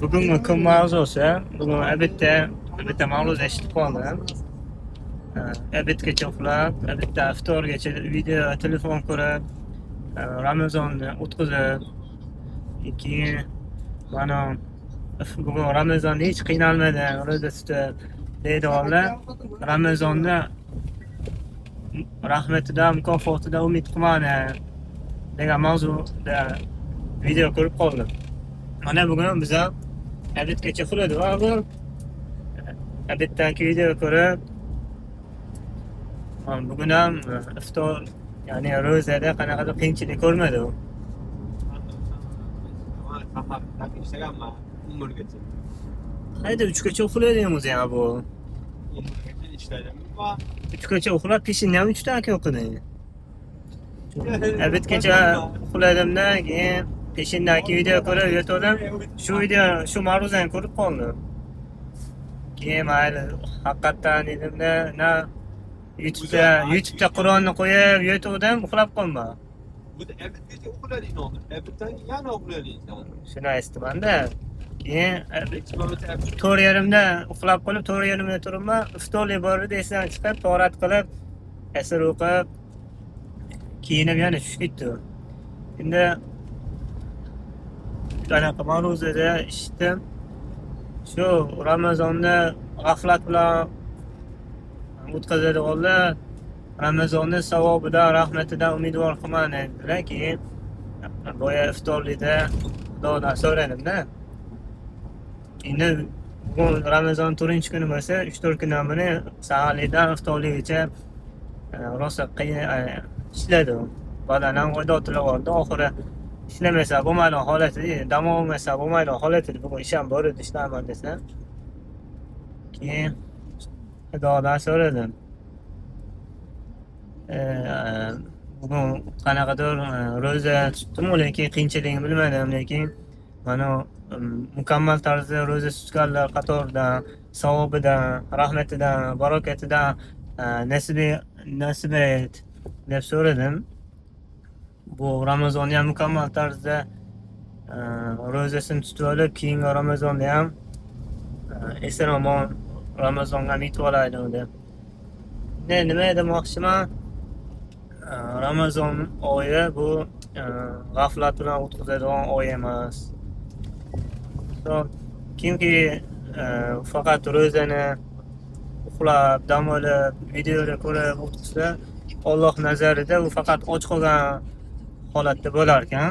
Bugungi kun mavzusi, bugun bitta mavzu eshitib qoldim. Abedgacha uxlab, abedda iftorgacha video, telefon ko'rib, Ramazonni o'tkazib, keyin mana bugun Ramazonda hech qiynalmadan ro'za tutib, deydiganlar Ramazonni rahmatidan, mukofotidan umid qilmadi degan mavzuda video ko'rib qoldim. Mana bugun biz ham abedgacha uxladik va bu abeddan video ko'rib, bugun ham iftor, ya'ni ro'zada qanaqadir qiyinchilik ko'rmadi u. ishlaganman umrgacha. Hayda 3gacha uxlading o'zi ham bu. Umrgacha ishladim. 3gacha uxlab, peshinda ham 3 dan o'qiding. Abedgacha uxladimdan keyin peshindan keyin video ko'rib yotdim. Shu ma'ruzani ko'rib qoldim. Keyin mayli haqiqatdan dedimda, na YouTube'da Qur'onni qo'yib yotdim, uxlab qolman. Bu da abedgacha uxlading nomi. Abeddan yana uxlading sen. Shuni aytdimanda. Keyin 4:30da uxlab qolib, 4:30da turibman, iftorlik bor edi, esdan chiqib, to'g'rat qilib, asr o'qib, kiyinib yana tushib ketdi. Endi qanaqa ma'ruzada eshitdim. Shu Ramazonni g'aflat bilan o'tkazadiganlar Ramazonni savobidan, rahmatidan umidvor qilmang dedilar. Keyin boya iftorlikda Xudodan so'radimda. Endi bugun Ramazon 4-kuni bo'lsa, 3-4 kundan beri saharlikdan iftorlikgacha rosa qiyin ishladim. Badanim odatlanib oldi. Oxiri ishlamasa bo'lmaydigan holati, dam olmasa bo'lmaydigan holati. Bugun ishim bor edi, ishlaman desam. Keyin Xudodan so'radim. Bugun qanaqadir ro'za tutdim, lekin qiyinchiligini bilmadim, lekin mana mukammal tarzda ro'za tutganlar qatoridan, savobidan, rahmatidan, barakatidan nasib et deb so'radim. Bu Ramazonni ham mukammal tarzda ro'zasini tutib olib, keyingi Ramazonda ham eson-omon Ramazonga yetib olaylik deb. Nima demoqchiman? Ramazon oyi bu g'aflat bilan o'tkazadigan oy emas. Kimki faqat ro'zani uxlab, dam olib, videoda ko'rib o'tkazsa, Alloh nazarida u faqat och qolgan holatda bo'lar ekan.